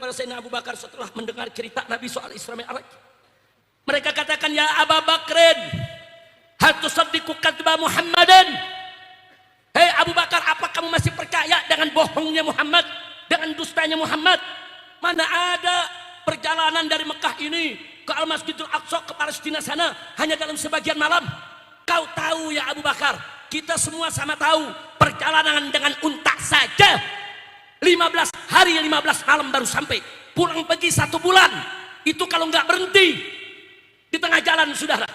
kepada Sayyidina Abu Bakar setelah mendengar cerita Nabi soal Isra Mi'raj. Mereka katakan, ya Abu Bakrin, hal tusaddiqu kadzba Muhammadin? Hei Abu Bakar, apa kamu masih percaya dengan bohongnya Muhammad, dengan dustanya Muhammad? Mana ada perjalanan dari Mekah ini ke Al-Masjidil Aqsa ke Palestina sana hanya dalam sebagian malam? Kau tahu ya Abu Bakar, kita semua sama tahu perjalanan dengan unta saja 15 hari 15 malam baru sampai. Pulang pergi 1 bulan. Itu kalau nggak berhenti di tengah jalan, saudara.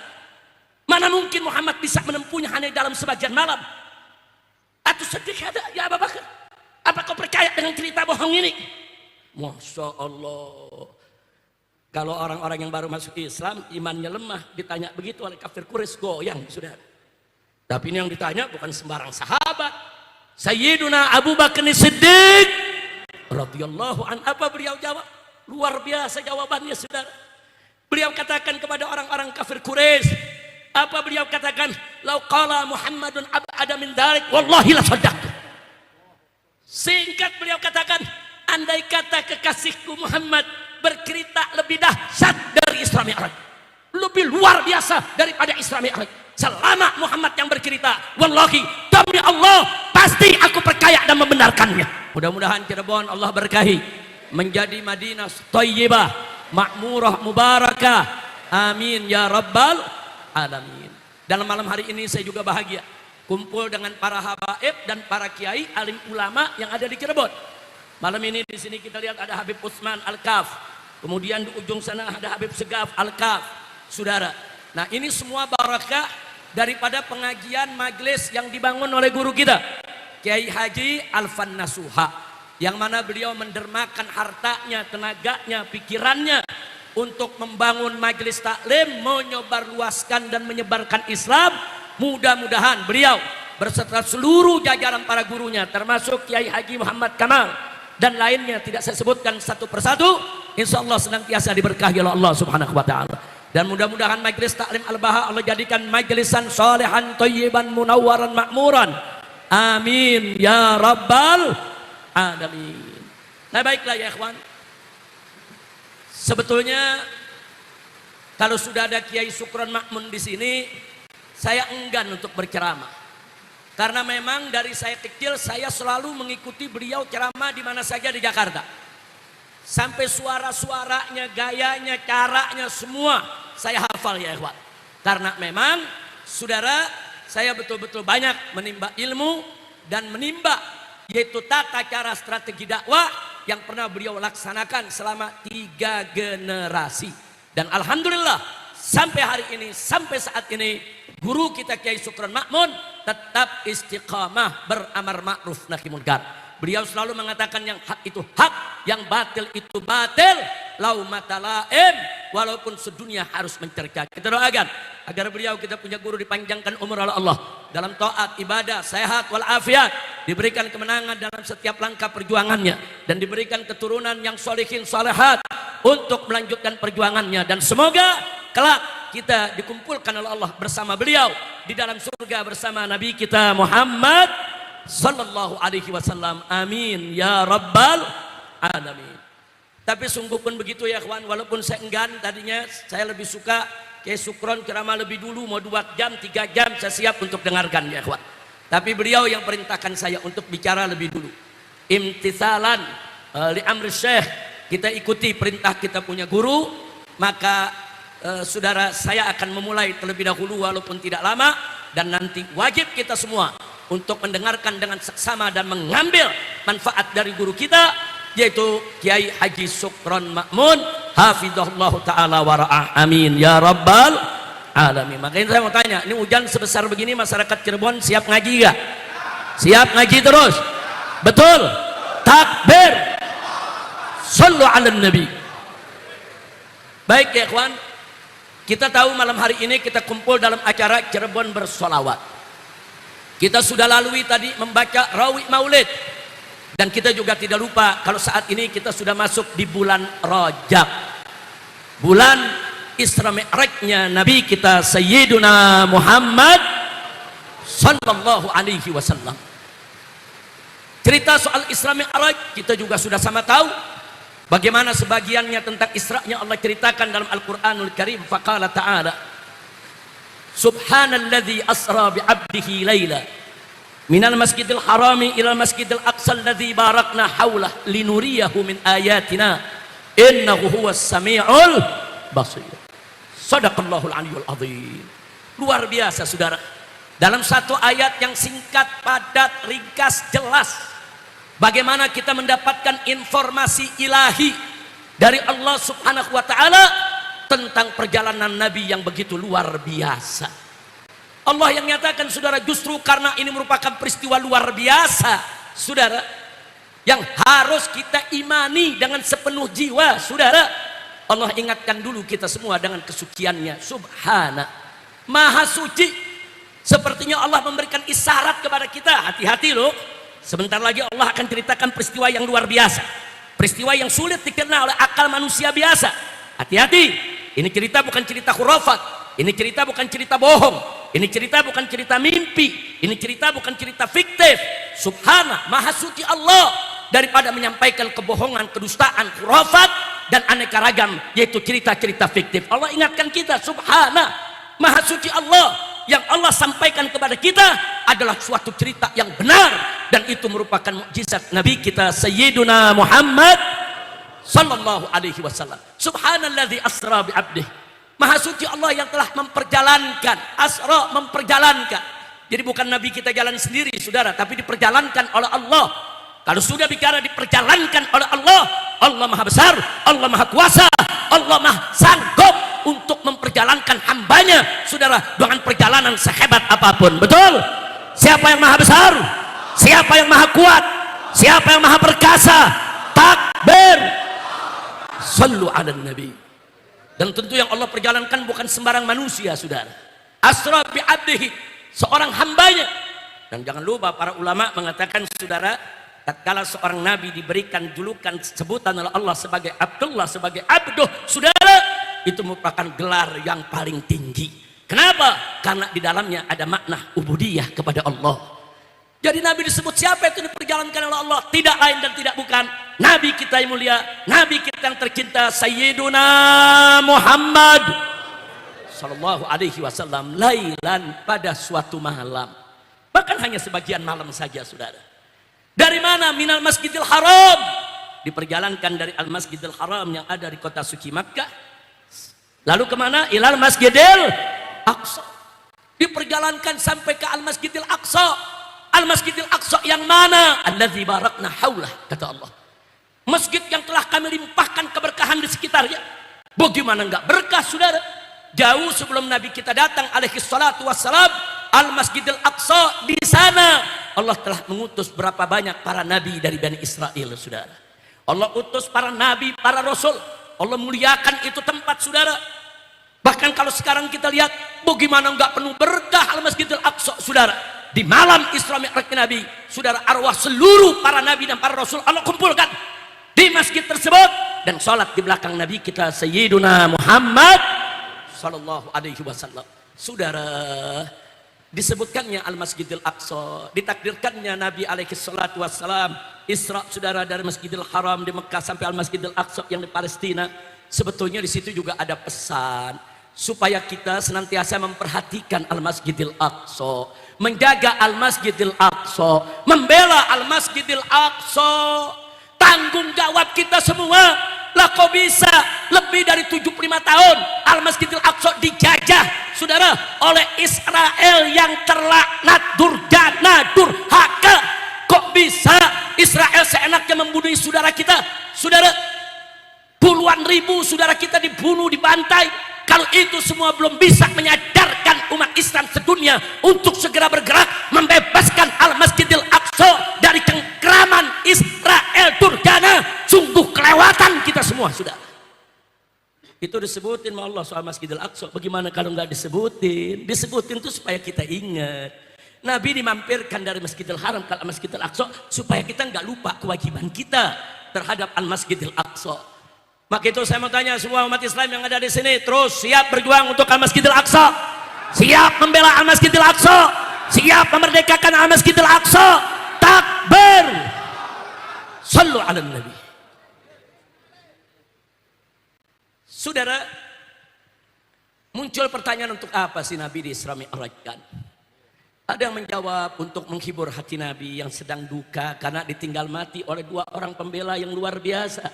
Mana mungkin Muhammad bisa menempuhnya hanya dalam sebagian malam? Atau sedih ada ya Abu Bakar? Apa kau percaya dengan cerita bohong ini? Masya Allah. Kalau orang-orang yang baru masuk Islam imannya lemah, ditanya begitu oleh kafir Quraisy, goyang, saudara. Tapi ini yang ditanya bukan sembarang sahabat. Sayyiduna Abu Bakar Siddiq radhiyallahu an. Apa beliau jawab? Luar biasa jawabannya, saudara. Beliau katakan kepada orang-orang kafir Quraisy, apa beliau katakan? Lau qala Muhammadun ab'ada min dzalik wallahi la saddaqtu. Singkat beliau katakan, andai kata kekasihku Muhammad bercerita lebih dahsyat dari Isra Mi'raj, lebih luar biasa daripada Isra Mi'raj, selama Muhammad yang bercerita, wallahi demi Allah pasti aku percaya dan membenarkannya. Mudah-mudahan Cirebon Allah berkahi menjadi Madinah Thayyibah, makmurah, mubarakah. Amin ya rabbal alamin. Dalam malam hari ini saya juga bahagia kumpul dengan para habaib dan para kiai alim ulama yang ada di Cirebon. Malam ini di sini kita lihat ada Habib Utsman Al-Kaf, kemudian di ujung sana ada Habib Segaf Al-Kaf, saudara. Nah, ini semua barakah daripada pengajian majelis yang dibangun oleh guru kita Kiai Haji Alfan Nasuha, yang mana beliau mendermakan hartanya, tenaganya, pikirannya untuk membangun majelis taklim, menyebarluaskan dan menyebarkan Islam. Mudah-mudahan beliau berserta seluruh jajaran para gurunya, termasuk Kiai Haji Muhammad Kamal dan lainnya, tidak saya sebutkan satu persatu, insya Allah senantiasa diberkahi oleh Allah subhanahu wa ta'ala. Dan mudah-mudahan majelis taklim Al-Baha Allah jadikan majlisan salihan thayyiban munawwaran makmuran. Amin ya rabbal alamin. Nah, baiklah ya ikhwan, sebetulnya kalau sudah ada Kiai Sukron Makmun di sini, saya enggan untuk berceramah, karena memang dari saya kecil saya selalu mengikuti beliau ceramah di mana saja di Jakarta. Sampai suara-suaranya, gayanya, caranya semua saya hafal ya ikhwan. Karena memang saudara, saya betul-betul banyak menimba ilmu dan menimba yaitu tata cara strategi dakwah yang pernah beliau laksanakan selama 3 generasi. Dan alhamdulillah sampai hari ini, sampai saat ini, guru kita Kiai Sukron Makmun tetap istiqamah beramar ma'ruf nahi munkar. Beliau selalu mengatakan yang hak itu hak, yang batil itu batil, lau mata laim, walaupun sedunia harus mencerca. Kita doakan agar beliau, kita punya guru, dipanjangkan umur oleh Allah dalam taat, ibadah, sehat walafiat, diberikan kemenangan dalam setiap langkah perjuangannya, dan diberikan keturunan yang solihin solehat untuk melanjutkan perjuangannya. Dan semoga kelak kita dikumpulkan oleh Allah bersama beliau di dalam surga bersama Nabi kita Muhammad sallallahu alaihi wasallam. Amin ya rabbal alamin. Tapi sungguh pun begitu ya kawan, walaupun saya enggan tadinya, saya lebih suka Kiai Sukron ceramah lebih dulu, mau 2 jam 3 jam saya siap untuk dengarkan ya kawan. Tapi beliau yang perintahkan saya untuk bicara lebih dulu. Imtithalan li amri syekh, kita ikuti perintah kita punya guru, maka saudara, saya akan memulai terlebih dahulu walaupun tidak lama, dan nanti wajib kita semua untuk mendengarkan dengan seksama dan mengambil manfaat dari guru kita, yaitu Kiai Haji Sukron Makmun hafizahullah ta'ala wara'ah. Amin ya rabbal alamin. Makanya saya mau tanya, ini hujan sebesar begini, masyarakat Cirebon siap ngaji gak? Siap ngaji terus? Betul? Takbir, sallu ala nabi. Baik ya ikhwan, kita tahu malam hari ini kita kumpul dalam acara Cirebon bersolawat. Kita sudah lalui tadi membaca Rawi Maulid, dan kita juga tidak lupa kalau saat ini kita sudah masuk di bulan Rajab, bulan Isra Mi'rajnya Nabi kita Sayyiduna Muhammad sallallahu alaihi wasallam. Cerita soal Isra Mi'raj kita juga sudah sama tahu. Bagaimana sebagiannya tentang Isra'nya Allah ceritakan dalam Al-Qur'anul Karim. Faqala ta'ala, Subhanalladzi asra bi'abdihi laila minal masjidil harami ilal masjidil aqsa alladzi barakna haulah linuriyahu min ayatina innahu huwas sami'ul basir. Shadaqallahul aliyyul azim. Luar biasa saudara. Dalam satu ayat yang singkat, padat, ringkas, jelas, bagaimana kita mendapatkan informasi ilahi dari Allah Subhanahu wa taala tentang perjalanan Nabi yang begitu luar biasa. Allah yang nyatakan saudara, justru karena ini merupakan peristiwa luar biasa saudara, yang harus kita imani dengan sepenuh jiwa saudara. Allah ingatkan dulu kita semua dengan kesuciannya. Subhana, maha suci. Sepertinya Allah memberikan isyarat kepada kita, hati-hati loh, sebentar lagi Allah akan ceritakan peristiwa yang luar biasa, peristiwa yang sulit dikenal oleh akal manusia biasa. Hati-hati, ini cerita bukan cerita khurafat, ini cerita bukan cerita bohong, ini cerita bukan cerita mimpi, ini cerita bukan cerita fiktif. Subhana, maha suci Allah daripada menyampaikan kebohongan, kedustaan, khurafat, dan aneka ragam, yaitu cerita-cerita fiktif. Allah ingatkan kita, subhana, maha suci Allah. Yang Allah sampaikan kepada kita adalah suatu cerita yang benar, dan itu merupakan mukjizat Nabi kita Sayyiduna Muhammad sallallahu alaihi wasallam. Subhanalladzi asra bi'abdihi, maha suci Allah yang telah memperjalankan. Asra, memperjalankan. Jadi bukan Nabi kita jalan sendiri saudara, tapi diperjalankan oleh Allah. Kalau sudah bicara diperjalankan oleh Allah, Allah maha besar, Allah maha kuasa, Allah maha sanggup untuk memperjalankan hambanya saudara dengan perjalanan sehebat apapun. Betul? Siapa yang maha besar? Siapa yang maha kuat? Siapa yang maha perkasa? Takbir. Sallu ala nabi. Dan tentu yang Allah perjalankan bukan sembarang manusia saudara. Asra bi abdihi, seorang hambanya. Dan jangan lupa para ulama mengatakan saudara, tatkala seorang nabi diberikan julukan sebutan oleh Allah sebagai Abdullah, sebagai abduh saudara, itu merupakan gelar yang paling tinggi. Kenapa? Karena di dalamnya ada makna ubudiyah kepada Allah. Jadi Nabi disebut siapa itu diperjalankan oleh Allah? Tidak lain dan tidak bukan Nabi kita yang mulia, Nabi kita yang tercinta, Sayyiduna Muhammad sallallahu alaihi wasallam. Lailan, pada suatu malam, bahkan hanya sebagian malam saja saudara. Dari mana? Minal Masjidil Haram. Diperjalankan dari Al-Masjidil Haram yang ada di kota suci Makkah. Lalu kemana? Ilal Masjidil Aqsa. Diperjalankan sampai ke Al-Masjidil Aqsa. Al-Masjidil Aqsa yang mana? Alladzi barakna haulah, kata Allah. Masjid yang telah kami limpahkan keberkahan di sekitarnya. Bagaimana enggak berkah saudara? Jauh sebelum Nabi kita datang alaihi salatu wassalam, Al-Masjidil Aqsa di sana Allah telah mengutus berapa banyak para nabi dari Bani Israel saudara. Allah utus para nabi, para rasul. Allah muliakan itu tempat saudara. Bahkan kalau sekarang kita lihat, bagaimana enggak penuh berkah Al-Masjidil Aqsa saudara. Di malam Isra Mi'raj Nabi saudara, arwah seluruh para nabi dan para rasul Allah kumpulkan di masjid tersebut, dan sholat di belakang Nabi kita Sayyiduna Muhammad sallallahu alaihi wasallam. Saudara, disebutkannya Al-Masjidil Aqsa, ditakdirkannya Nabi alaihi salatu wassalam Isra saudara dari Masjidil Haram di Mekah sampai Al-Masjidil Aqsa yang di Palestina. Sebetulnya di situ juga ada pesan supaya kita senantiasa memperhatikan Al-Masjidil Aqsa, menjaga Al-Masjidil Aqsa, membela Al-Masjidil Aqsa. Tanggung jawab kita semua. Lah kok bisa lebih dari 75 tahun Al-Masjidil Aqsa dijajah saudara oleh Israel yang terlaknat, durjana, durhaka. Kok bisa Israel seenaknya membunuh saudara kita saudara? Puluhan ribu saudara kita dibunuh, dibantai. Kalau itu semua belum bisa menyadarkan umat Islam sedunia untuk segera bergerak membebaskan Al-Masjidil Aqsa dari cengkraman Israel durjana, sungguh kelewatan kita semua saudara. Itu disebutin sama Allah soal Masjidil Aqsa. Bagaimana kalau nggak disebutin? Disebutin itu supaya kita ingat. Nabi dimampirkan dari Masjidil Haram ke Masjidil Aqsa supaya kita nggak lupa kewajiban kita terhadap Al-Masjidil Aqsa. Maka itu saya mau tanya semua umat Islam yang ada di sini, terus siap berjuang untuk Al-Masjidil Aqsa? Siap membela Al-Masjidil Aqsa? Siap memerdekakan Al-Masjidil Aqsa? Takbir. Sallu ala nabi. Saudara, muncul pertanyaan, untuk apa sih Nabi di Isra Mi'rajkan? Ada yang menjawab untuk menghibur hati Nabi yang sedang duka karena ditinggal mati oleh dua orang pembela yang luar biasa.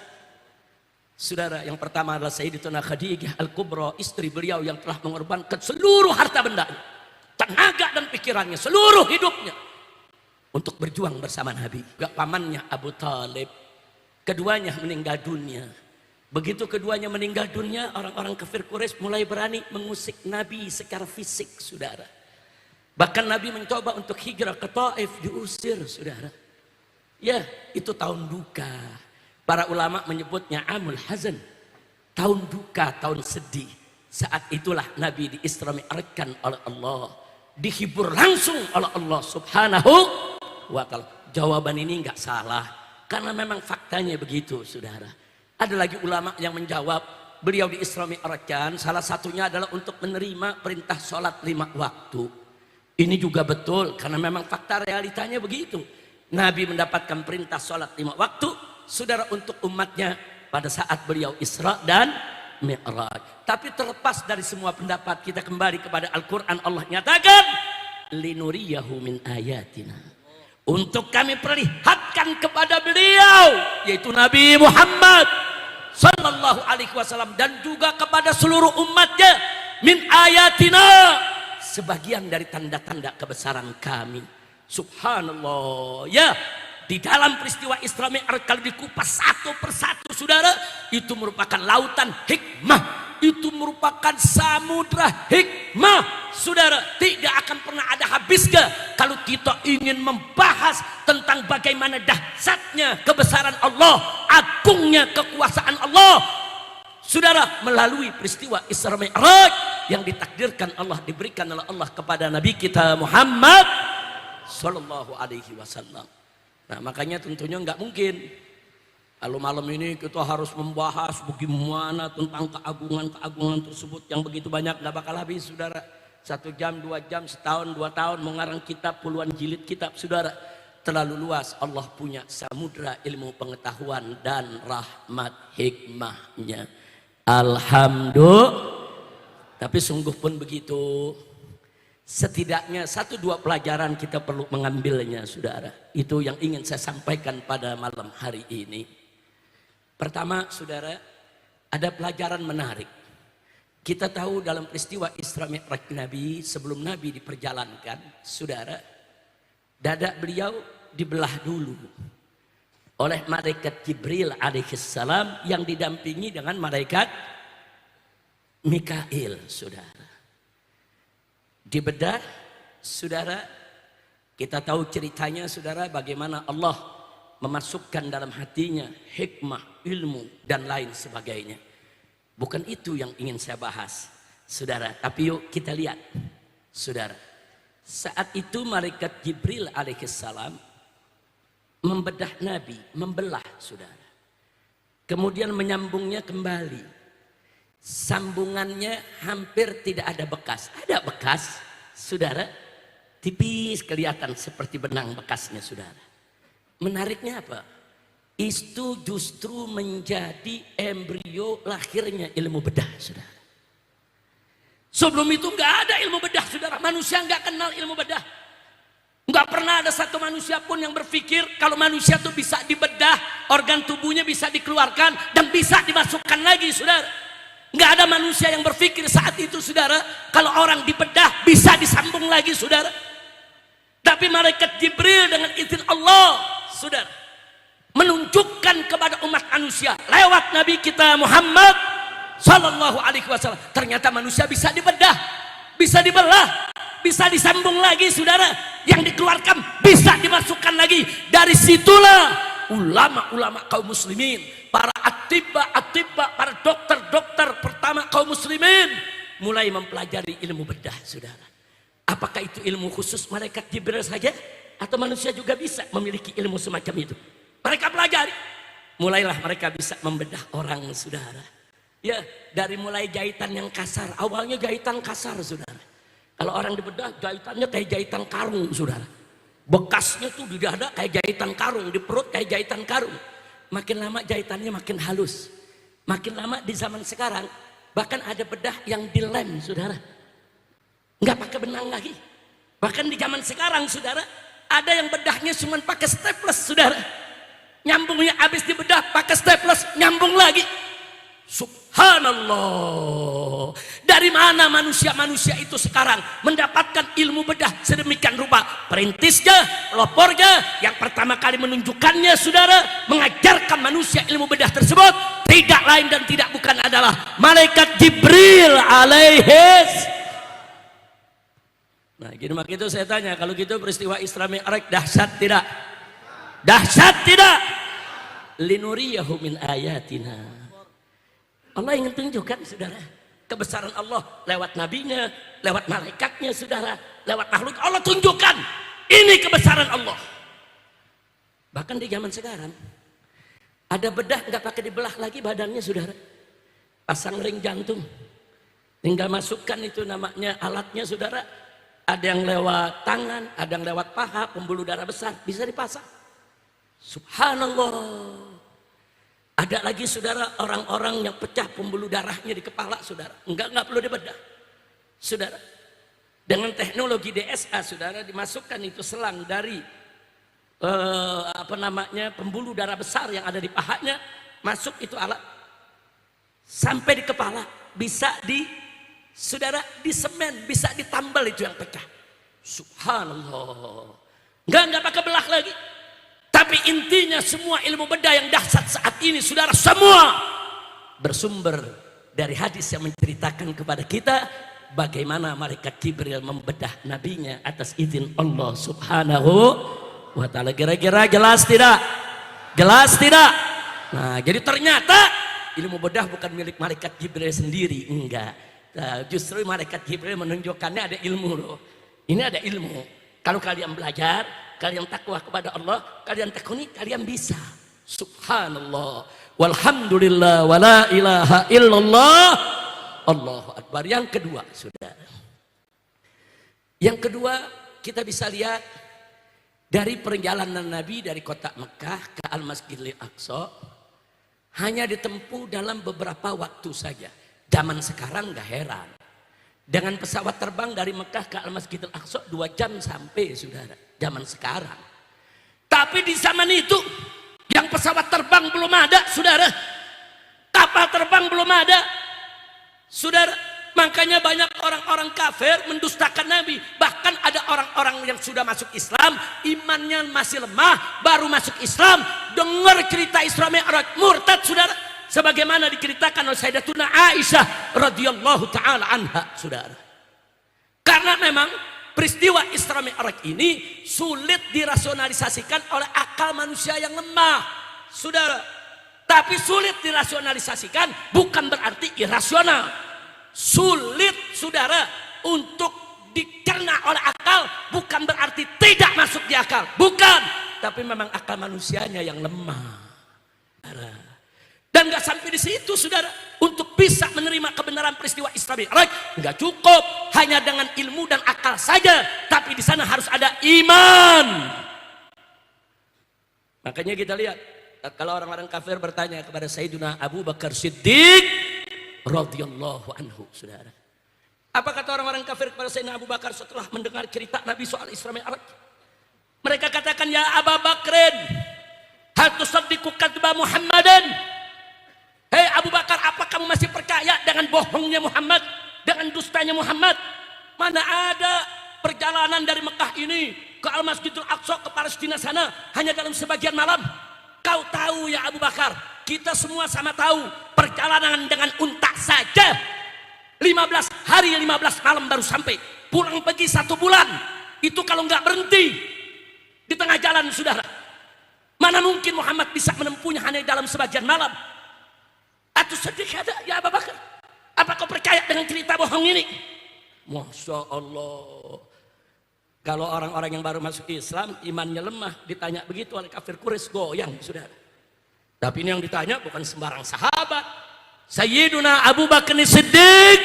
Saudara, yang pertama adalah Sayyidatuna Khadijah Al-Kubra, istri beliau yang telah mengorbankan seluruh harta bendanya, tenaga dan pikirannya, seluruh hidupnya untuk berjuang bersama Nabi. Juga pamannya Abu Talib, keduanya meninggal dunia. Begitu keduanya meninggal dunia, orang-orang kafir Quraisy mulai berani mengusik Nabi secara fisik, saudara. Bahkan Nabi mencoba untuk hijrah ke Taif, diusir, saudara. Ya, itu tahun duka. Para ulama menyebutnya Amul Hazan, tahun duka, tahun sedih. Saat itulah Nabi di-Isra Mi'rajkan oleh Allah, dihibur langsung oleh Allah Subhanahu wa ta'ala. Jawaban ini enggak salah, karena memang faktanya begitu, saudara. Ada lagi ulama yang menjawab, beliau di-Isra Mi'rajkan salah satunya adalah untuk menerima perintah sholat 5 waktu. Ini juga betul, karena memang fakta realitanya begitu. Nabi mendapatkan perintah sholat 5 waktu, saudara, untuk umatnya pada saat beliau Isra dan Mi'raj. Tapi terlepas dari semua pendapat, kita kembali kepada Al-Quran. Allah nyatakan, linuriyahu min ayatina, untuk kami perlihatkan kepada beliau, yaitu Nabi Muhammad sallallahu alaihi wasallam, dan juga kepada seluruh umatnya, min ayatina, sebagian dari tanda-tanda kebesaran kami. Subhanallah. Ya, di dalam peristiwa Isra Mi'raj kalau dikupas satu persatu, saudara, itu merupakan lautan hikmah, itu merupakan samudra hikmah, saudara. Tidak akan pernah ada habisnya kalau kita ingin membahas tentang bagaimana dahsyatnya kebesaran Allah, agungnya kekuasaan Allah, saudara, melalui peristiwa Isra Mi'raj yang ditakdirkan Allah, diberikan oleh Allah kepada Nabi kita Muhammad sallallahu alaihi wasallam. Nah, makanya tentunya nggak mungkin kalau malam ini kita harus membahas bagaimana tentang keagungan-keagungan tersebut yang begitu banyak, nggak bakal habis, saudara. 1 jam, 2 jam, setahun, 2 tahun mengarang kitab, puluhan jilid kitab, saudara. Terlalu luas. Allah punya samudra ilmu pengetahuan dan rahmat hikmahnya. Alhamdulillah. Tapi sungguh pun begitu, setidaknya 1-2 pelajaran kita perlu mengambilnya, saudara. Itu yang ingin saya sampaikan pada malam hari ini. Pertama, saudara, ada pelajaran menarik. Kita tahu dalam peristiwa Isra Mi'raj Nabi, sebelum Nabi diperjalankan, saudara, dada beliau dibelah dulu oleh malaikat Jibril alaihissalam yang didampingi dengan malaikat Mikail, saudara. Dibedah, saudara, kita tahu ceritanya, saudara, bagaimana Allah memasukkan dalam hatinya hikmah, ilmu, dan lain sebagainya. Bukan itu yang ingin saya bahas, saudara. Tapi yuk kita lihat, saudara. Saat itu malaikat Jibril alaihissalam membedah Nabi, membelah, saudara. Kemudian menyambungnya kembali. Sambungannya hampir tidak ada bekas. Ada bekas, saudara, tipis kelihatan seperti benang bekasnya, saudara. Menariknya apa? Itu justru menjadi embrio lahirnya ilmu bedah, saudara. Sebelum itu nggak ada ilmu bedah, saudara. Manusia nggak kenal ilmu bedah. Nggak pernah ada satu manusia pun yang berpikir kalau manusia itu bisa dibedah, organ tubuhnya bisa dikeluarkan dan bisa dimasukkan lagi, saudara. Nggak ada manusia yang berpikir saat itu, saudara, kalau orang dibedah bisa disambung lagi, saudara. Tapi malaikat Jibril dengan izin Allah, saudara, menunjukkan kepada umat manusia lewat Nabi kita Muhammad sallallahu alaihi wasallam, ternyata manusia bisa dibedah, bisa dibelah, bisa disambung lagi, saudara. Yang dikeluarkan bisa dimasukkan lagi. Dari situlah ulama-ulama kaum muslimin, para atibba, para dokter-dokter pertama kaum muslimin mulai mempelajari ilmu bedah, saudara. Apakah itu ilmu khusus malaikat Jibril saja, atau manusia juga bisa memiliki ilmu semacam itu? Mereka pelajari, mulailah mereka bisa membedah orang, saudara. Ya, dari mulai jahitan yang kasar. Awalnya jahitan kasar, saudara. Kalau orang dibedah, jahitannya kayak jahitan karung, saudara. Bekasnya tuh di dada kayak jahitan karung, di perut kayak jahitan karung. Makin lama jahitannya makin halus, Makin lama di zaman sekarang, bahkan ada bedah yang dilem, saudara. Nggak pakai benang lagi. Bahkan di zaman sekarang, saudara, ada yang bedahnya cuma pakai staples, saudara. Nyambungnya habis dibedah pakai staples, nyambung lagi. Subhanallah. Dari mana manusia-manusia itu sekarang mendapatkan ilmu bedah sedemikian rupa? Perintisnya, pelopornya, yang pertama kali menunjukkannya, saudara, mengajarkan manusia ilmu bedah tersebut, tidak lain dan tidak bukan adalah malaikat Jibril alaihis. Nah, gini mak itu saya tanya, kalau gitu peristiwa Isra Mi'raj dahsyat tidak? Dahsyat tidak? Linuriyahu min ayatina. Allah ingin tunjukkan, saudara, kebesaran Allah lewat nabinya, lewat malaikatnya, saudara, lewat makhluk. Allah tunjukkan ini kebesaran Allah. Bahkan di zaman sekarang ada bedah nggak pakai dibelah lagi badannya, saudara. Pasang ring jantung, tinggal masukkan itu namanya alatnya, saudara. Ada yang lewat tangan, ada yang lewat paha, pembuluh darah besar bisa dipasang. Subhanallah. Ada lagi, saudara, orang-orang yang pecah pembuluh darahnya di kepala, saudara. Enggak perlu dibedah, saudara. Dengan teknologi DSA, saudara, dimasukkan itu selang dari pembuluh darah besar yang ada di pahanya, masuk itu alat sampai di kepala, bisa saudara, disemen, bisa ditambal itu yang pecah. Subhanallah. Enggak pakai belah lagi. Tapi intinya semua ilmu bedah yang dahsyat saat ini, saudara, semua bersumber dari hadis yang menceritakan kepada kita bagaimana malaikat Jibril membedah nabinya atas izin Allah Subhanahu wa ta'ala. Kira-kira jelas tidak? Jelas tidak? Nah, jadi ternyata ilmu bedah bukan milik malaikat Jibril sendiri, enggak. Nah, justru malaikat Jibril menunjukkannya ada ilmu loh. Ini ada ilmu. Kalau kalian belajar, kalian takwa kepada Allah, kalian tekuni, kalian bisa. Subhanallah. Walhamdulillah wa la ilaha illallah. Allahu Akbar. Yang kedua, saudara. Yang kedua, kita bisa lihat dari perjalanan Nabi dari kota Mekah ke Al-Masjidil Aqsa hanya ditempuh dalam beberapa waktu saja. Zaman sekarang gak heran. Dengan pesawat terbang dari Mekah ke Al-Masjidil Aqsa 2 jam sampai, saudara. Zaman sekarang. Tapi di zaman itu yang pesawat terbang belum ada, saudara. Kapal terbang belum ada, saudara. Makanya banyak orang-orang kafir mendustakan Nabi. Bahkan ada orang-orang yang sudah masuk Islam, imannya masih lemah, baru masuk Islam, dengar cerita Isra Mi'raj, murtad, saudara. Sebagaimana diceritakan oleh Sayyidatuna Aisyah radhiyallahu taala anha, saudara. Karena memang peristiwa Isra Mi'raj ini sulit dirasionalisasikan oleh akal manusia yang lemah, saudara. Tapi sulit dirasionalisasikan bukan berarti irasional. Sulit, saudara, untuk dicerna oleh akal bukan berarti tidak masuk di akal, bukan. Tapi memang akal manusianya yang lemah, saudara. Dan nggak sampai di situ, saudara. Untuk bisa menerima kebenaran peristiwa Isra Mi'raj, nggak cukup hanya dengan ilmu dan akal saja, tapi di sana harus ada iman. Makanya kita lihat, kalau orang-orang kafir bertanya kepada Sayyidina Abu Bakar Siddiq radhiyallahu anhu, saudara. Apa kata orang-orang kafir kepada Sayyidina Abu Bakar setelah mendengar cerita Nabi soal Isra Mi'raj? Mereka katakan, ya Abu Bakrin, hal tusaddiqu kadba Muhammadan? Hei Abu Bakar, apa kamu masih percaya dengan bohongnya Muhammad, dengan dustanya Muhammad? Mana ada perjalanan dari Mekah ini ke Al-Masjidil Aqsa ke Palestina sana hanya dalam sebagian malam? Kau tahu ya Abu Bakar, kita semua sama tahu perjalanan dengan unta saja 15 hari 15 malam baru sampai. Pulang pergi 1 bulan. Itu kalau nggak berhenti di tengah jalan, saudara. Mana mungkin Muhammad bisa menempuhnya hanya dalam sebagian malam? Atau sedikit ada, ya Abu Bakar, apa kau percaya dengan cerita bohong ini? Masya Allah. Kalau orang-orang yang baru masuk Islam, imannya lemah, ditanya begitu oleh kafir Quraisy, goyang, saudara. Tapi ini yang ditanya bukan sembarang sahabat. Sayyiduna Abu Bakar Siddiq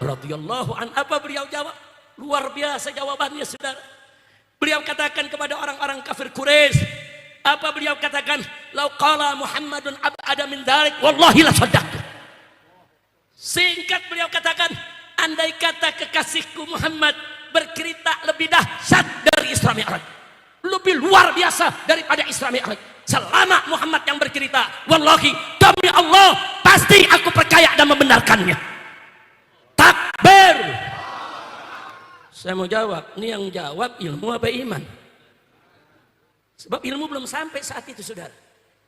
radhiyallahu an. Apa beliau jawab? Luar biasa jawabannya, saudara. Beliau katakan kepada orang-orang kafir Quraisy, Apa beliau katakan? Lau qala Muhammadun ab'ada min dzalik wallahi la shaddaqtu. Singkat beliau katakan, andai kata kekasihku Muhammad bercerita lebih dahsyat dari Isra Mi'raj, lebih luar biasa daripada Isra Mi'raj, selama Muhammad yang bercerita, wallahi demi Allah pasti aku percaya dan membenarkannya. Takbir. Saya mau jawab, ini yang jawab ilmu apa iman? Sebab ilmu belum sampai saat itu, saudara.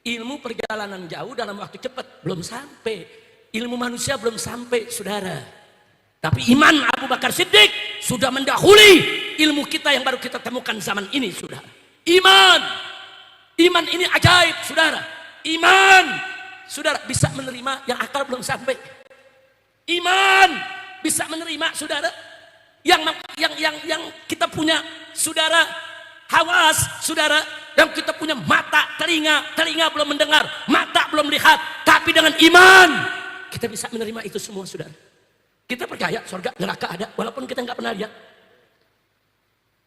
Ilmu perjalanan jauh dalam waktu cepat belum sampai. Ilmu manusia belum sampai, saudara. Tapi iman Abu Bakar Siddiq sudah mendahului ilmu kita yang baru kita temukan zaman ini, saudara. Iman. Iman ini ajaib, saudara. Iman, saudara, bisa menerima yang akal belum sampai. Iman bisa menerima, saudara, yang kita punya, saudara, hawas, saudara, yang kita punya mata, telinga belum mendengar, mata belum lihat, tapi dengan iman kita bisa menerima itu semua, saudara. Kita percaya surga neraka ada walaupun kita nggak pernah lihat.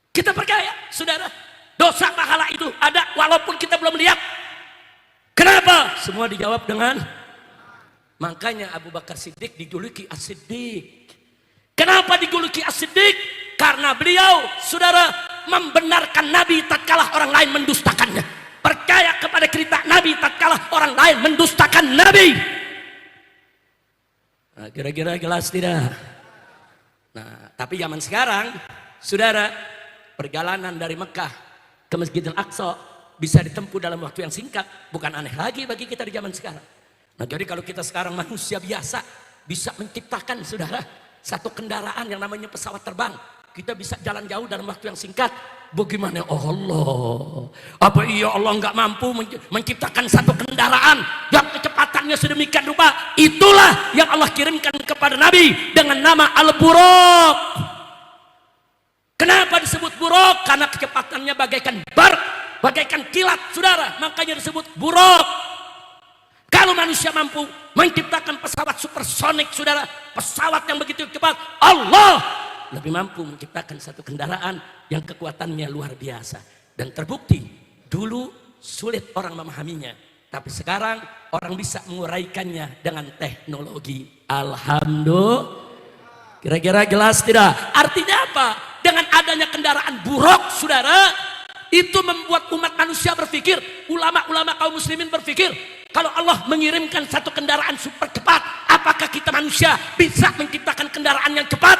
Kita percaya, saudara, dosa pahala itu ada walaupun kita belum lihat. Kenapa? Semua dijawab dengan, makanya Abu Bakar Siddiq dijuluki As-Siddiq. Kenapa dijuluki As-Siddiq? Karena beliau, saudara, membenarkan Nabi tatkala orang lain mendustakannya. Percaya kepada cerita Nabi tatkala orang lain mendustakan Nabi. Nah, kira-kira jelas tidak? Nah, tapi zaman sekarang, saudara, perjalanan dari Mekah ke Masjidil Aqsa bisa ditempuh dalam waktu yang singkat. Bukan aneh lagi bagi kita di zaman sekarang. Nah, jadi kalau kita sekarang manusia biasa bisa menciptakan, saudara, satu kendaraan yang namanya pesawat terbang, kita bisa jalan jauh dalam waktu yang singkat. Bagaimana Allah? Apa iya Allah nggak mampu menciptakan satu kendaraan yang kecepatannya sedemikian rupa? Itulah yang Allah kirimkan kepada Nabi dengan nama Al-Buraq. Kenapa disebut Buraq? Karena kecepatannya bagaikan barq, bagaikan kilat, saudara, makanya disebut Buraq. Kalau manusia mampu menciptakan pesawat supersonik, saudara, pesawat yang begitu cepat, Allah lebih mampu menciptakan satu kendaraan yang kekuatannya luar biasa. Dan terbukti dulu sulit orang memahaminya, tapi sekarang orang bisa menguraikannya dengan teknologi. Alhamdulillah. Kira-kira jelas tidak? Artinya apa? Dengan adanya kendaraan buruk, saudara, itu membuat umat manusia berpikir, ulama-ulama kaum muslimin berpikir, kalau Allah mengirimkan satu kendaraan super cepat, apakah kita manusia bisa menciptakan kendaraan yang cepat?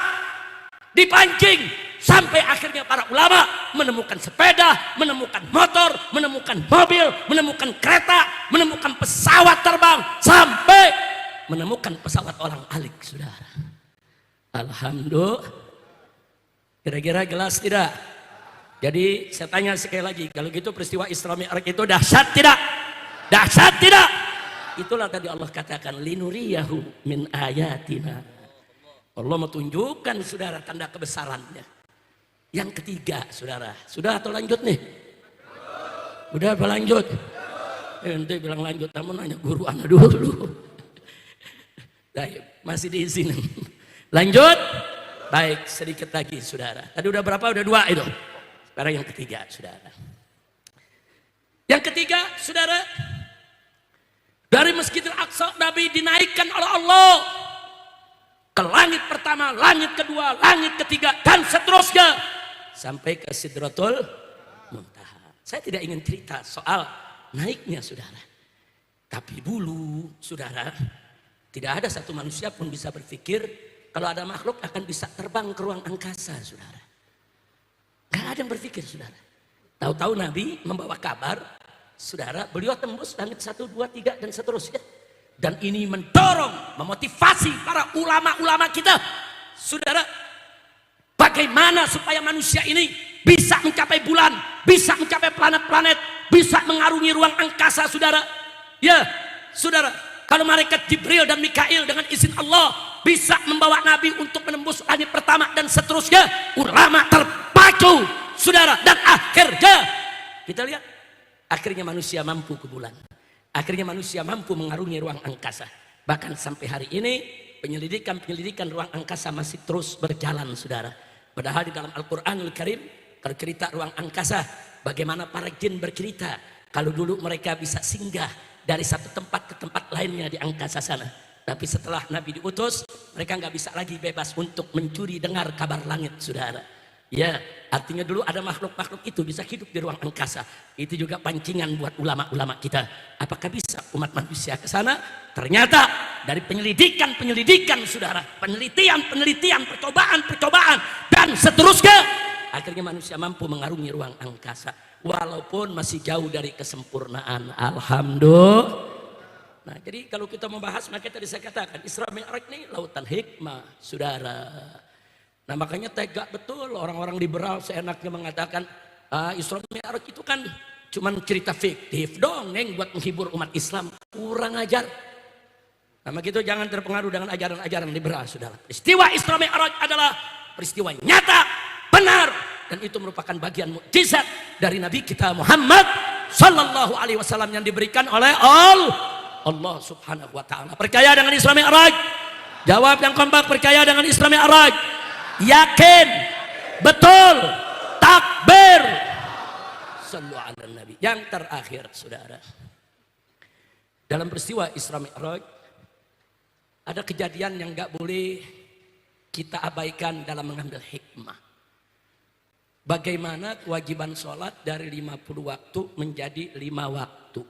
Dipancing sampai akhirnya para ulama menemukan sepeda, menemukan motor, menemukan mobil, menemukan kereta, menemukan pesawat terbang, sampai menemukan pesawat orang alik, saudara. Alhamdulillah. Kira-kira jelas tidak? Jadi saya tanya sekali lagi, kalau gitu peristiwa Isra Mi'raj itu dahsyat tidak? Dahsyat tidak? Itulah tadi Allah katakan, linuriyahu min ayatina. Allah mau tunjukkan, saudara, tanda kebesarannya. Yang ketiga, saudara, sudah atau lanjut nih? Udah apa lanjut? Ente bilang lanjut, kamu nanya guru anak dulu. Baik, masih diizinin. Lanjut? Baik, sedikit lagi, saudara. Tadi udah berapa? Udah 2 itu. Sekarang yang ketiga, saudara. Yang ketiga, saudara, dari Masjidil Aqsa Nabi dinaikkan oleh Allah ke langit pertama, langit kedua, langit ketiga, dan seterusnya sampai ke Sidratul Muntaha. Saya tidak ingin cerita soal naiknya, saudara. Tapi dulu, saudara, tidak ada satu manusia pun bisa berpikir kalau ada makhluk akan bisa terbang ke ruang angkasa, saudara. Gak ada yang berpikir, saudara. Tahu-tahu Nabi membawa kabar, saudara, beliau tembus langit 1, 2, 3, dan seterusnya. Dan ini mendorong, memotivasi para ulama-ulama kita, saudara, bagaimana supaya manusia ini bisa mencapai bulan, bisa mencapai planet-planet, bisa mengarungi ruang angkasa, saudara. Ya, saudara, kalau malaikat Jibril dan Mikail dengan izin Allah bisa membawa Nabi untuk menembus langit pertama dan seterusnya, ulama terpacu, saudara, dan akhirnya kita lihat, akhirnya manusia mampu ke bulan. Akhirnya manusia mampu mengarungi ruang angkasa. Bahkan sampai hari ini penyelidikan ruang angkasa masih terus berjalan, saudara. Padahal di dalam Al-Quranul Karim, kalau cerita ruang angkasa, bagaimana para jin bercerita, Kalau dulu mereka bisa singgah dari satu tempat ke tempat lainnya di angkasa sana. Tapi setelah Nabi diutus, mereka nggak bisa lagi bebas untuk mencuri dengar kabar langit, saudara. Ya, artinya dulu ada makhluk-makhluk itu bisa hidup di ruang angkasa. Itu juga pancingan buat ulama-ulama kita. Apakah bisa umat manusia ke sana? Ternyata dari penyelidikan, saudara, penelitian, percobaan, dan seterusnya, akhirnya manusia mampu mengarungi ruang angkasa. Walaupun masih jauh dari kesempurnaan. Alhamdulillah. Nah, jadi kalau kita membahas, maka tadi saya katakan Isra Mi'raj ini lautan hikmah, saudara. Nah, makanya tegak betul orang-orang liberal seenaknya mengatakan Isra Mi'raj itu kan cuman cerita fiktif dongeng buat menghibur umat Islam. Kurang ajar. Nah, begitu jangan terpengaruh dengan ajaran-ajaran liberal, saudara. Peristiwa Isra Mi'raj adalah peristiwa nyata, benar, dan itu merupakan bagian mukjizat dari Nabi kita Muhammad sallallahu alaihi wasallam yang diberikan oleh Allah subhanahu wa ta'ala. Percaya dengan Isra Mi'raj? Jawab yang kompak, percaya dengan Isra Mi'raj? Yakin? Betul? Takbir? Sallu ala Nabi. Yang terakhir, saudara, dalam peristiwa Isra Mi'raj ada kejadian yang gak boleh kita abaikan dalam mengambil hikmah. Bagaimana kewajiban sholat dari 50 waktu menjadi 5 waktu.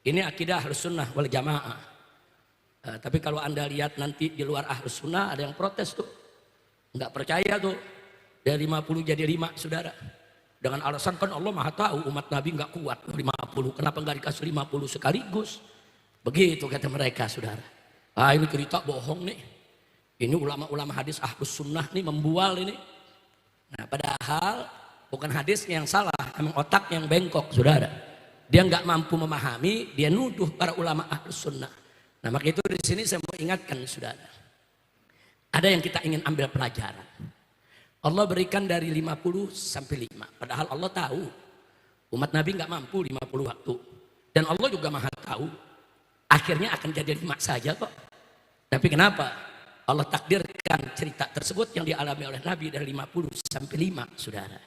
Ini akidah Ahlus Sunnah wal Jamaah. Tapi kalau Anda lihat nanti di luar Ahlus Sunnah ada yang protes tuh. Nggak percaya tuh. Dari 50 jadi 5, saudara. Dengan alasan kan Allah Maha tahu umat Nabi nggak kuat 50. Kenapa nggak dikasih 50 sekaligus? Begitu kata mereka, saudara. Ini cerita bohong nih. Ini ulama-ulama hadis Ahlus Sunnah nih membual ini. Nah, padahal bukan hadisnya yang salah, emang otak yang bengkok, saudara. Dia nggak mampu memahami, dia nuduh para ulama Ahlus Sunnah. Nah, maka itu di sini saya mau ingatkan, saudara. Ada yang kita ingin ambil pelajaran. Allah berikan dari 50 sampai 5. Padahal Allah tahu umat Nabi nggak mampu 50 waktu. Dan Allah juga Maha tahu akhirnya akan jadi 5 saja kok. Tapi kenapa Allah takdirkan cerita tersebut yang dialami oleh Nabi dari 50 sampai 5, saudara.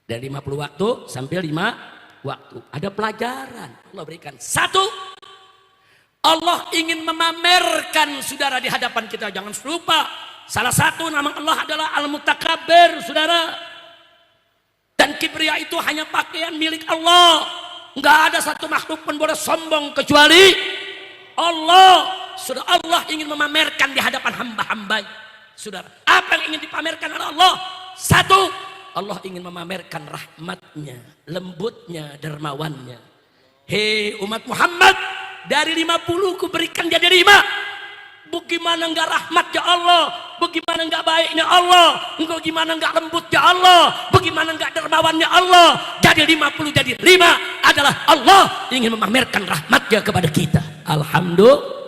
Dari 50 waktu sampai 5 waktu. Ada pelajaran Allah berikan. 1, Allah ingin memamerkan, saudara, di hadapan kita. Jangan lupa, salah satu nama Allah adalah Al-Mutakabbir, saudara. Dan kibria itu hanya pakaian milik Allah. Nggak ada satu makhluk pun boleh sombong kecuali Allah. Sudah, Allah ingin memamerkan di hadapan hamba-hamba. Saudara, apa yang ingin dipamerkan oleh Allah? 1, Allah ingin memamerkan rahmatnya, lembutnya, dermawannya. Hei umat Muhammad, dari 50 kuberikan jadi 5. Bagaimana enggak rahmat ya Allah? Bagaimana enggak baiknya Allah? Bagaimana enggak lembut ya Allah? Bagaimana enggak dermawannya Allah? Jadi 50 jadi 5 adalah Allah ingin memamerkan rahmatnya kepada kita. Alhamdulillah.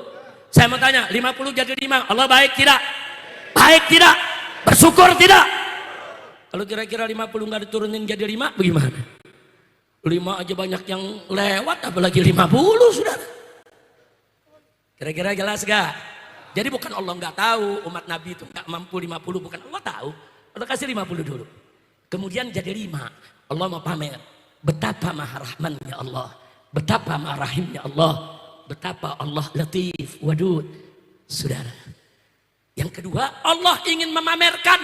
Saya mau tanya, 50 jadi 5, Allah baik tidak? Baik tidak? Bersyukur tidak? Kalau kira-kira 50 nggak diturunin jadi 5, bagaimana? 5 aja banyak yang lewat, apalagi 50, saudara. Kira-kira jelas gak? Jadi bukan Allah nggak tahu umat Nabi itu nggak mampu 50, bukan Allah tahu. Allah kasih 50 dulu. Kemudian jadi 5. Allah mau pamer betapa maha rahmannya Allah, betapa maha rahimnya Allah, betapa Allah latif wadud, saudara. Yang kedua, Allah ingin memamerkan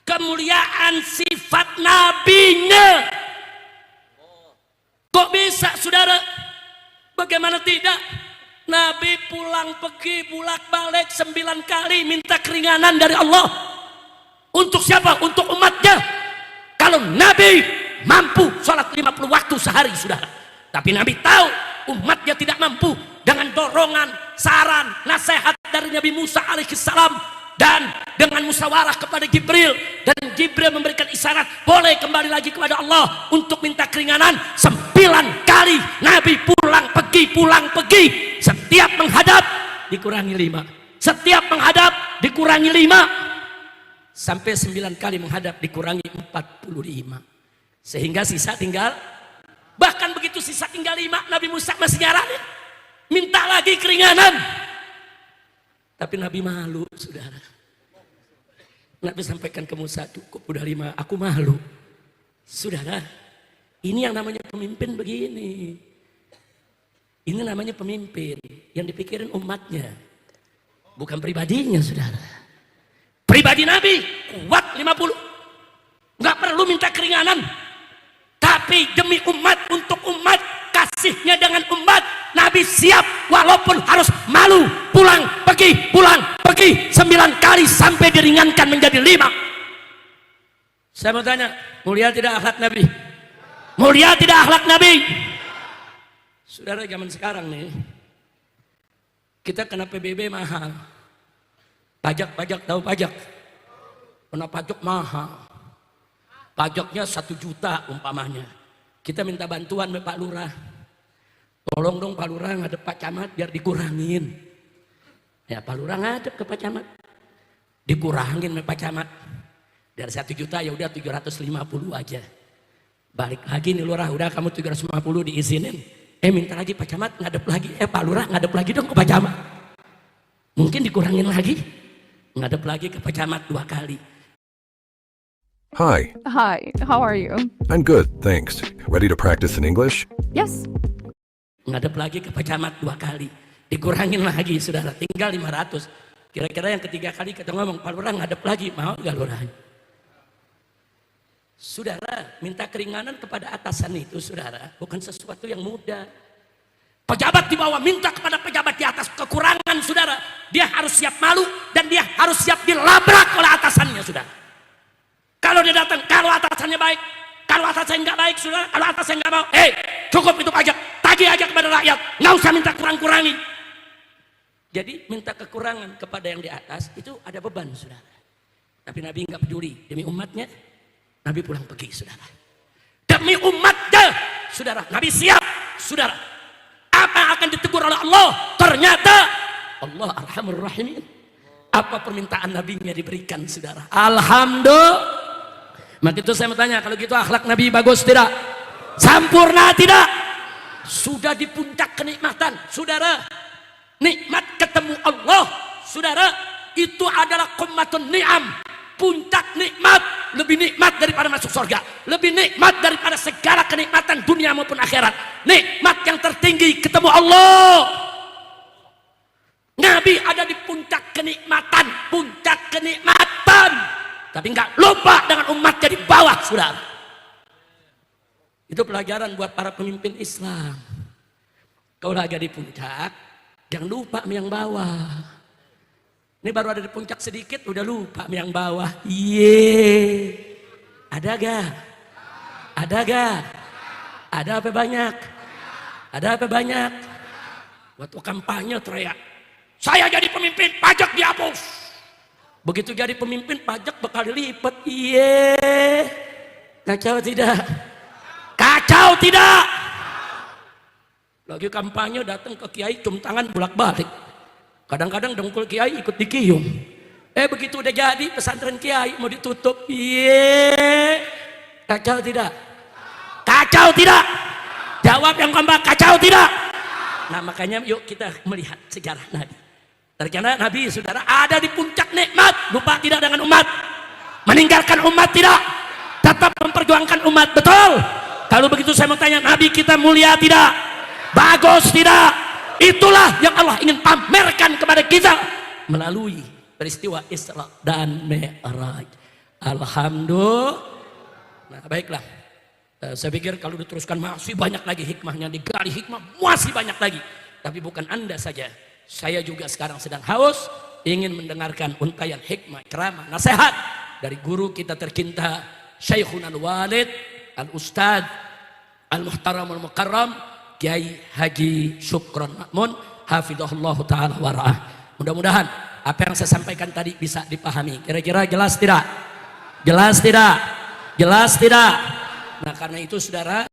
kemuliaan sifat nabinya. Kok bisa, saudara? Bagaimana tidak? Nabi pulang pergi bolak balik 9 kali minta keringanan dari Allah. Untuk siapa? Untuk umatnya. Kalau Nabi mampu sholat 50 waktu sehari, saudara, tapi Nabi tahu umatnya tidak mampu, dengan dorongan, saran, nasihat dari Nabi Musa alaihissalam, dan dengan musyawarah kepada Jibril, dan Jibril memberikan isyarat boleh kembali lagi kepada Allah untuk minta keringanan. 9 kali Nabi pulang pergi. Setiap menghadap dikurangi 5, setiap menghadap dikurangi 5, sampai 9 kali menghadap dikurangi 45, sehingga sisa tinggal. Bahkan begitu sisa tinggal 5, Nabi Musa masih nyaranin minta lagi keringanan. Tapi Nabi malu, saudara. Nabi sampaikan ke Musa, cukup udah 5, aku malu. Saudara, Ini yang namanya pemimpin begini. Ini namanya pemimpin yang dipikirin umatnya, bukan pribadinya, saudara. Pribadi Nabi kuat 50, nggak perlu minta keringanan. Tapi demi umat, untuk umat, kasihnya dengan umat, Nabi siap walaupun harus malu, pulang pergi 9 kali sampai diringankan menjadi 5. Saya mau tanya, mulia tidak akhlak Nabi? Mulia tidak akhlak Nabi? Saudara, zaman sekarang nih, kita kena PBB mahal. Pajak, tahu pajak? Kena pajak mahal. Pajaknya 1 juta umpamanya. Kita minta bantuan sama Pak Lurah. Tolong dong Pak Lurah ngadep Pak Camat biar dikurangin. Ya Pak Lurah ngadep ke Pak Camat. Dikurangin sama Pak Camat. Dari 1 juta ya udah 750 aja. Balik lagi nih Lurah, udah kamu 750 diizinin. Minta lagi Pak Camat ngadep lagi. Pak Lurah ngadep lagi dong ke Pak Camat. Mungkin dikurangin lagi. Ngadep lagi ke Pak Camat 2 kali. Hi. Hi, how are you? I'm good, thanks. Ready to practice in English? Yes. Ngadep lagi ke Pak Camat 2 kali. Dikurangin lagi, saudara. Tinggal 500. Kira-kira yang ketiga kali kita ngomong, Pak Lurah ngadep lagi. Mau gak Lurah? Saudara, minta keringanan kepada atasan itu, saudara, bukan sesuatu yang mudah. Pejabat di bawah minta kepada pejabat di atas kekurangan, saudara. Dia harus siap malu dan dia harus siap dilabrak oleh atasannya, saudara. Kalau dia datang, kalau atasannya baik, kalau atasannya nggak baik, saudara, kalau atasannya nggak mau, cukup itu pajak, tagih aja kepada rakyat, nggak usah minta kurang-kurangi. Jadi minta kekurangan kepada yang di atas itu ada beban, saudara. Tapi Nabi nggak peduli, demi umatnya, Nabi pulang pergi, saudara. Demi umatnya, saudara, Nabi siap, saudara. Apa yang akan ditegur oleh Allah? Ternyata Allah Arhamur Rahimin. Apa permintaan Nabi-Nya diberikan, saudara? Alhamdulillah. Maka itu saya mau tanya, kalau gitu akhlak Nabi bagus tidak? Sempurna tidak? Sudah di puncak kenikmatan, saudara. Nikmat ketemu Allah, saudara, itu adalah qummatun ni'am. Puncak nikmat, lebih nikmat daripada masuk surga, lebih nikmat daripada segala kenikmatan dunia maupun akhirat. Nikmat yang tertinggi ketemu Allah. Nabi ada di puncak kenikmatan, tapi nggak lupa dengan umatnya di bawah, saudara. Itu pelajaran buat para pemimpin Islam. Kau lagi di puncak, jangan lupa sama yang bawah. Ini baru ada di puncak sedikit, udah lupa sama yang bawah. Ada gak? Ada gak? Ada apa banyak? Ada apa banyak? Waktu kampanye teriak, saya jadi pemimpin, pajak dihapus. Begitu jadi pemimpin, pajak bakal dilipat. Kacau tidak? Kacau tidak? Lagi kampanye datang ke kiai, cium tangan bolak-balik. Kadang-kadang dengkul kiai ikut dikium. Begitu udah jadi pesantren kiai mau ditutup. Kacau tidak? Kacau tidak? Jawab yang kompak, kacau tidak? Nah makanya yuk kita melihat sejarah Nabi. Ternyata Nabi, saudara, ada di puncak nikmat, lupa tidak dengan umat, meninggalkan umat tidak, tetap memperjuangkan umat, betul? Kalau begitu saya mau tanya, Nabi kita mulia tidak? Bagus tidak? Itulah yang Allah ingin pamerkan kepada kita melalui peristiwa Isra dan Mi'raj. Alhamdulillah. Nah baiklah, saya pikir kalau diteruskan masih banyak lagi hikmahnya, digali hikmah masih banyak lagi. Tapi bukan Anda saja, saya juga sekarang sedang haus ingin mendengarkan untayan hikmah, ceramah, nasihat dari guru kita tercinta Syekhun Al-Walid Al-Ustadz Al-Muhtaram Al-Mukarram Kiai Haji Syukron Ma'mun hafizahullah ta'ala wara'ah. Mudah-mudahan apa yang saya sampaikan tadi bisa dipahami. Kira-kira jelas tidak? Jelas tidak? Jelas tidak? Nah karena itu saudara,